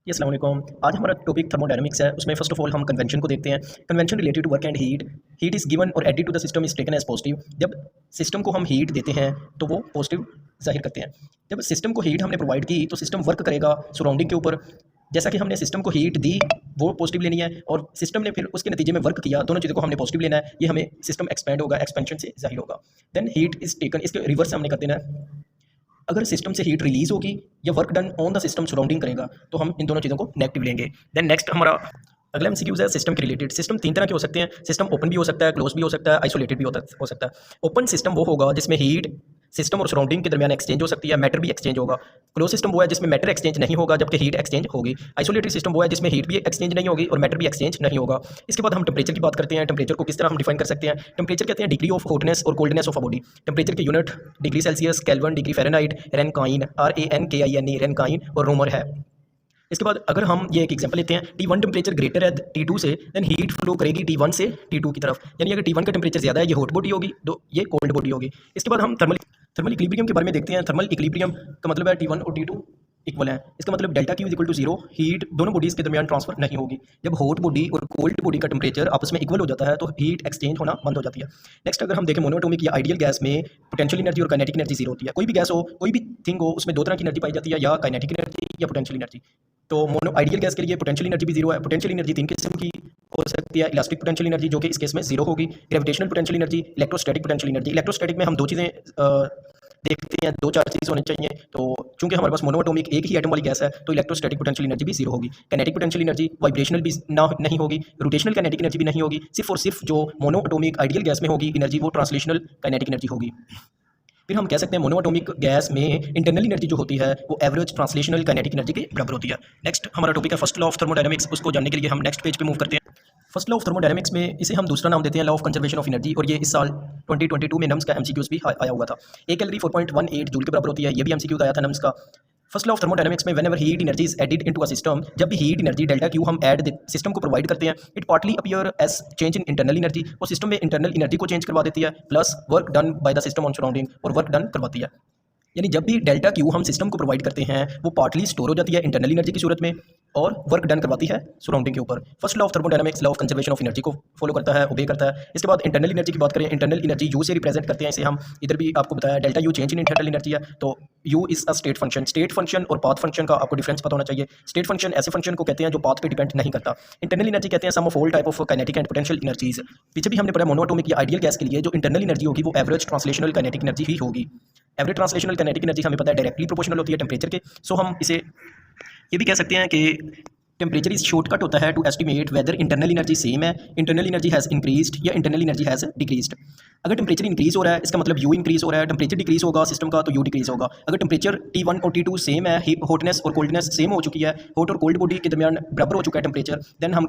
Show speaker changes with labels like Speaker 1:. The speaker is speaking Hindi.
Speaker 1: जी, अस्सलाम वालेकुम। आज हमारा टॉपिक थर्मोडायनामिक्स है। उसमें फर्स्ट ऑफ ऑल हम कन्वेंशन को देखते हैं। Convention related to work and heat. Heat is given और added to the system is taken as positive. जब सिस्टम को हम हीट देते हैं तो वो पॉजिटिव ज़ाहिर करते हैं। जब सिस्टम को हीट हमने प्रोवाइड की तो सिस्टम वर्क करेगा सराउंडिंग के ऊपर। जैसा कि हमने सिस्टम को हीट दी वो पॉजिटिव लेनी है और सिस्टम ने फिर उसके नतीजे में वर्क किया, दोनों चीज़ों को हमने पॉजिटिव लेना है। ये हमें सिस्टम एक्सपेंड होगा, एक्सपेंशन से ज़ाहिर होगा। देन हीट इज़ टेकन, इसके रिवर्स हमने कर देना है। अगर सिस्टम से हीट रिलीज होगी या work done on the system surrounding करेगा तो हम इन दोनों चीज़ों को नेगेटिव लेंगे। देन नेक्स्ट हमारा अगला एमसीक्यूज है सिस्टम के रिलेटेड। सिस्टम तीन तरह के हो सकते हैं। सिस्टम ओपन भी हो सकता है, क्लोज भी हो सकता है, आइसोलेटेड भी हो सकता है। ओपन सिस्टम वो होगा जिसमें हीट सिस्टम और सराउंडिंग के दरमियान एक्सचेंज हो सकती है, मैटर भी एक्सचेंज होगा। क्लोज सिस्टम वो है जिसमें मैटर एक्सचेंज नहीं होगा जबकि हीट एक्सचेंज होगी। आइसोलेटेड सिस्टम वो है जिसमें हीट भी एक्सचेंज नहीं होगी और मैटर भी एक्सचेंज नहीं होगा। इसके बाद हम टेम्परेचर की बात करते हैं। टेम्परेचर को किस तरह हम डिफाइन कर सकते हैं। टेम्परेचर कहते हैं डिग्री ऑफ हॉटनेस और coldness of a body. Temperature के unit degree Celsius, Kelvin, degree Fahrenheit, Rankine, RANKINE Rankine और रोमर है। इसके बाद अगर हम ये एक एग्जांपल लेते हैं, T1 टेम्परेचर ग्रेटर है T2 से, देन हीट फ्लो करेगी T1 से T2 की तरफ। यानी अगर T1 का टेम्परेचर ज़्यादा है ये हॉट बॉडी होगी, तो ये कोल्ड बॉडी होगी। इसके बाद हम थर्मल इक्विलिब्रियम के बारे में देखते हैं। थर्मल इक्विलिब्रियम का मतलब है T1 और T2 इक्वल है। इसका मतलब delta Q is equal to 0, heat दोनों बॉडीज़ के दरमियान ट्रांसफर नहीं होगी। जब हॉट बॉडी और कोल्ड बॉडी का टेम्परेचर आपस में इक्वल हो जाता है तो हीट एक्सचेंज होना बंद हो जाती है। नेक्स्ट अगर हम देखें मोनोएटॉमिक या आइडियल गैस में पोटेंशियल एनर्जी और काइनेटिक एनर्जी जीरो होती है। कोई भी गैस हो, कोई भी थिंग हो, उसमें दो तरह की एनर्जी पाई जाती है, या काइनेटिक एनर्जी या पोटेंशियल एनर्जी। तो मोनो आइडियल गैस के लिए पोटेंशियल एनर्जी भी जीरो है। पोटेंशियल एनर्जी तीन किस्म की हो सकती है। इलास्टिक पोटेंशियल एनर्जी जो कि इस केस में जीरो होगी, gravitational potential energy, electrostatic potential energy. Electrostatic में हम दो चीज़ें देखते हैं, दो चार चीज़ होनी चाहिए। तो चूंकि हमारे पास मोनोएटॉमिक एक ही एटम वाली गैस है तो इलेक्ट्रोस्टैटिक पोटेंशियल एनर्जी भी जीरो होगी। काइनेटिक पोटेंशियल एनर्जी वाइब्रेशनल भी नहीं होगी, रोटेशनल काइनेटिक एनर्जी भी नहीं होगी। सिर्फ और सिर्फ जो मोनोएटॉमिक आइडियल गैस में होगी एनर्जी वो ट्रांसलेशनल काइनेटिक एनर्जी होगी। फिर हम कह सकते हैं मोनोएटॉमिक गैस में इंटरनल एनर्जी जो होती है वो एवरेज ट्रांसलेशनल काइनेटिक एनर्जी के बराबर होती है। नेक्स्ट हमारा टॉपिक है फर्स्ट लॉ ऑफ थर्मोडायनामिक्स। उसको जानने के लिए हम नेक्स्ट पेज पे मूव करते हैं। फर्स्ट लॉ ऑफ थर्मोडायनामिक्स में इसे हम दूसरा नाम देते हैं law of conservation of energy, और ये इस साल 2022 में नम्स का एमसीक्यूज भी आया हुआ था। एक कैलोरी 4.18 जूल के बराबर होती है, ये भी एमसीक्यूज आया था नम्स का। फर्स्ट लॉ ऑफ थर्मोडायनामिक्स में whenever heat energy is added into a system, जब भी हीट एनर्जी डेल्टा क्यू हम ऐड सिस्टम को प्रोवाइड करते हैं, it partly appear as change in internal energy. वो सिस्टम में इंटरनल एनर्जी को चेंज करवा देती है, plus work done by the system on surrounding, और वर्क डन करवाती है। यानी जब भी डेल्टा क्यू हम सिस्टम को प्रोवाइड करते हैं वो पार्टली स्टोर हो जाती है इंटरनल एनर्जी की सूरत में और वर्क डन करवाती है सराउंडिंग के ऊपर। First law of thermodynamics law of conservation of energy को फॉलो करता है, ओबे करता है। इसके बाद इंटरनल एनर्जी की बात करें, इंटरनल एनर्जी यू से रिप्रेजेंट करते हैं। इसे हम इधर भी आपको बताया, delta U change in internal energy है, तो you is a state function. State function और पाथ फंक्शन का आपको डिफरेंस पता होना चाहिए। स्टेट फंक्शन ऐसे फंक्शन को कहते हैं जो पाथ पे डिपेंड नहीं करता। इंटरनल एनर्जी कहते हैं sum of all type of kinetic and potential energies. पीछे भी हमने पढ़ा मोनोएटॉमिक या आइडियल गैस के लिए जो इंटरनल एनर्जी होगी वो एवरेज ट्रांसलेशनल काइनेटिक एनर्जी ही होगी। एवरेज ट्रांसलेशनल काइनेटिक एनर्जी हमें पता है डायरेक्टली प्रोपोर्शनल होती है टेम्परेचर के। सो हम इसे ये भी कह सकते हैं कि टेम्परेचर इज शॉर्टकट होता है to estimate whether internal energy same है, इंटरनल एनर्जी हैज़ इंक्रीज्ड या इंटरनल एनर्जी हैज़ डिक्रीज्ड। अगर टेम्परेचर इंक्रीज हो रहा है इसका मतलब यू इंक्रीज हो रहा है, टेम्परेचर डिक्रीज होगा सिस्टम का तो यू डिक्रीज होगा। अगर टेम्परेचर T1 और T2 सेम है, हॉटनेस और कोल्डनेस सेम हो चुकी है, हॉट और कोल्ड बॉडी के दरमियान बराबर हो चुका है टेम्परेचर, देन हम